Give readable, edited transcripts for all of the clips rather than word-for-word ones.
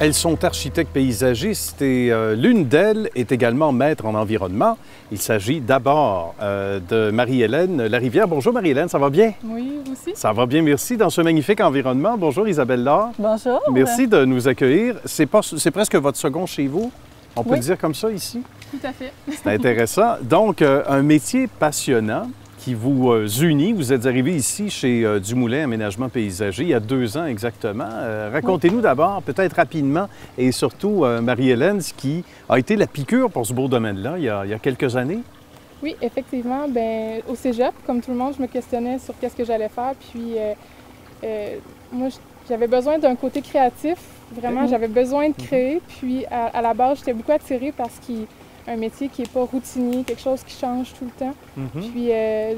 Elles sont architectes paysagistes et l'une d'elles est également maître en environnement. Il s'agit d'abord de Marie-Hélène Larivière. Bonjour Marie-Hélène, ça va bien? Oui, vous aussi. Ça va bien, merci. Dans ce magnifique environnement. Bonjour Isabelle Laure. Bonjour. Merci de nous accueillir. C'est presque votre second chez vous. On peut le dire comme ça ici? Tout à fait. C'est intéressant. Donc, un métier passionnant qui vous unit. Vous êtes arrivé ici chez Dumoulin Aménagement Paysager il y a 2 ans exactement. Racontez-nous d'abord, peut-être rapidement, et surtout, Marie-Hélène, ce qui a été la piqûre pour ce beau domaine-là il y a quelques années. Oui, effectivement. Bien, au cégep, comme tout le monde, je me questionnais sur qu'est-ce que j'allais faire. Puis, moi, j'avais besoin d'un côté créatif. Vraiment, j'avais besoin de créer. Puis, à la base, j'étais beaucoup attirée par un métier qui n'est pas routinier, quelque chose qui change tout le temps. Puis,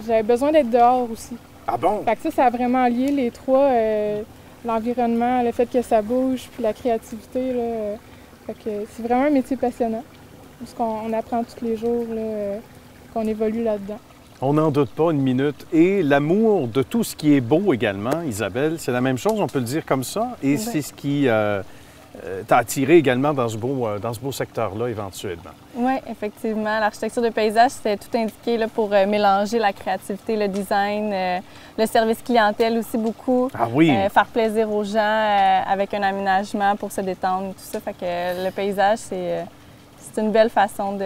j'avais besoin d'être dehors aussi. Ah bon? Fait que ça a vraiment lié les trois, l'environnement, le fait que ça bouge, puis la créativité. Là, fait que c'est vraiment un métier passionnant, parce qu'on apprend tous les jours, là, qu'on évolue là-dedans. On n'en doute pas une minute. Et l'amour de tout ce qui est beau également, Isabelle, c'est la même chose, on peut le dire comme ça. Et c'est ce qui t'a attiré également dans ce beau secteur-là éventuellement. Oui, effectivement. L'architecture de paysage, c'était tout indiqué là, pour mélanger la créativité, le design, le service clientèle aussi beaucoup. Ah oui! Faire plaisir aux gens avec un aménagement pour se détendre, tout ça. Fait que le paysage, c'est une belle façon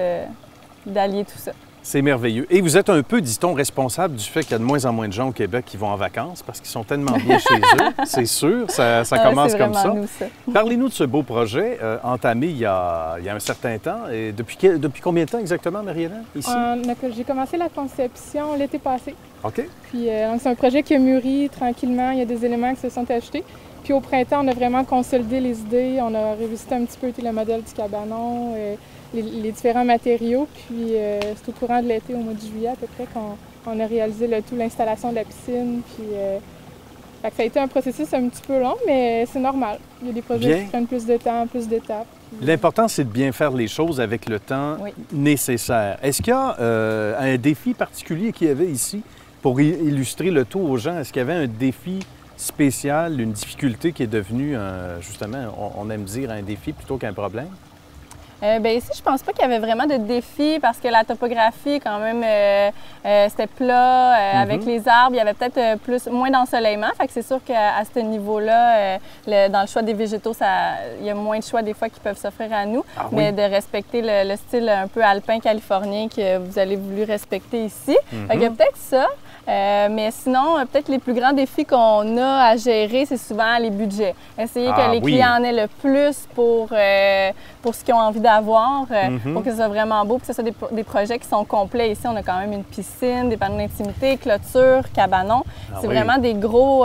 d'allier tout ça. C'est merveilleux. Et vous êtes un peu, dit-on, responsable du fait qu'il y a de moins en moins de gens au Québec qui vont en vacances parce qu'ils sont tellement bien chez eux. C'est sûr, ça commence comme ça. Parlez-nous de ce beau projet entamé il y a un certain temps. Et depuis combien de temps exactement, Marie-Hélène, ici? J'ai commencé la conception l'été passé. OK. Puis c'est un projet qui a mûri tranquillement. Il y a des éléments qui se sont ajoutés. Puis au printemps, on a vraiment consolidé les idées. On a revisité un petit peu le modèle du cabanon, les différents matériaux. Puis c'est au courant de l'été, au mois de juillet à peu près, qu'on a réalisé l'installation de la piscine. Puis fait que ça a été un processus un petit peu long, mais c'est normal. Il y a des projets qui prennent plus de temps, plus d'étapes. L'important, c'est de bien faire les choses avec le temps nécessaire. Est-ce qu'il y a un défi particulier qu'il y avait ici pour illustrer le tout aux gens? Est-ce qu'il y avait un défi spécial, une difficulté qui est devenue, justement, on aime dire un défi plutôt qu'un problème? Bien, ici, je pense pas qu'il y avait vraiment de défi parce que la topographie, quand même, c'était plat. Avec les arbres, il y avait peut-être moins d'ensoleillement. Fait que c'est sûr qu'à ce niveau-là, dans le choix des végétaux, il y a moins de choix des fois qui peuvent s'offrir à nous. Ah, mais de respecter le style un peu alpin californien que vous avez voulu respecter ici. Fait qu'il y a peut-être ça. Mais sinon, peut-être les plus grands défis qu'on a à gérer, c'est souvent les budgets. Essayer que les clients en aient le plus pour ce qu'ils ont envie d'avoir, pour que ce soit vraiment beau, que ce soit des projets qui sont complets. Ici, on a quand même une piscine, des panneaux d'intimité, clôture, cabanon. C'est vraiment des gros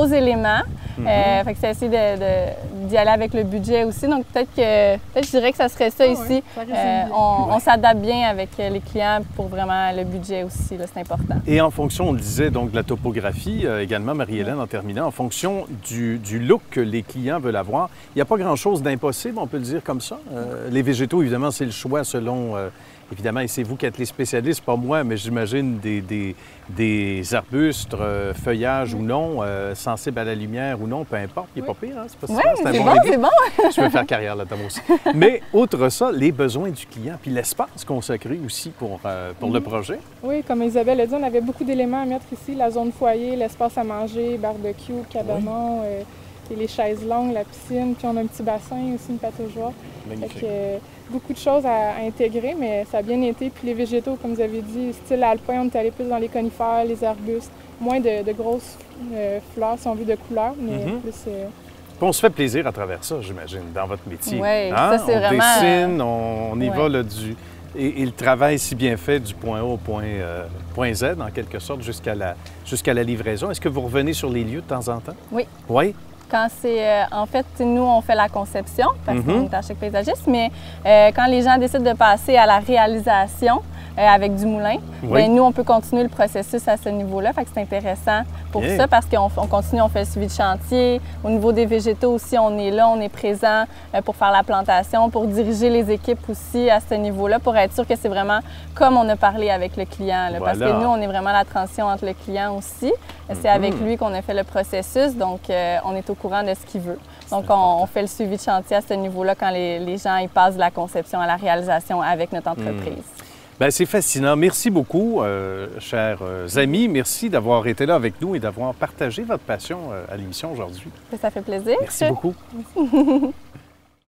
éléments. Fait que c'est essayer d'y aller avec le budget aussi. Donc, peut-être je dirais que ça serait ça ici. On s'adapte bien avec les clients pour vraiment le budget aussi. C'est important. Et en fonction, on le disait, donc de la topographie, également, Marie-Hélène, en terminant, en fonction du look que les clients veulent avoir, il n'y a pas grand-chose d'impossible, on peut le dire comme ça. Les végétaux, évidemment, c'est le choix selon, évidemment, et c'est vous qui êtes les spécialistes, pas moi, mais j'imagine des arbustes, feuillage ou non, sensibles à la lumière ou non, peu importe, il n'est pas pire, hein? C'est pas c'est bon, c'est bon. Je veux faire carrière là-dedans aussi. Mais, outre ça, les besoins du client, puis l'espace consacré aussi pour le projet. Oui, comme Isabelle a dit, on avait beaucoup d'éléments à mettre ici, la zone foyer, l'espace à manger, barbecue, cabanon, et les chaises longues, la piscine, puis on a un petit bassin aussi, une pataugeoire. Magnifique. Fait que, beaucoup de choses à intégrer, mais ça a bien été. Puis les végétaux, comme vous avez dit, style alpin, on est allé plus dans les conifères, les arbustes, moins de grosses fleurs, si on veut, de couleurs, mais plus... On se fait plaisir à travers ça, j'imagine, dans votre métier. Oui, ça c'est vraiment... On dessine, on y va là, et le travail si bien fait du point A au point Z, en quelque sorte, jusqu'à la livraison. Est-ce que vous revenez sur les lieux de temps en temps? Oui. Oui? Quand c'est... en fait, nous, on fait la conception, parce qu'on est architecte paysagiste, mais quand les gens décident de passer à la réalisation avec Dumoulin, bien, nous, on peut continuer le processus à ce niveau-là. Fait que c'est intéressant pour ça, parce qu'on continue, on fait le suivi de chantier. Au niveau des végétaux aussi, on est là, on est présent pour faire la plantation, pour diriger les équipes aussi à ce niveau-là, pour être sûr que c'est vraiment comme on a parlé avec le client. Là, parce que nous, on est vraiment la transition entre le client aussi. C'est avec lui qu'on a fait le processus, donc on est au courant de ce qu'il veut. Donc, on fait le suivi de chantier à ce niveau-là quand les gens ils passent de la conception à la réalisation avec notre entreprise. Bien, c'est fascinant. Merci beaucoup, chers amis. Merci d'avoir été là avec nous et d'avoir partagé votre passion à l'émission aujourd'hui. Ça fait plaisir. Merci beaucoup.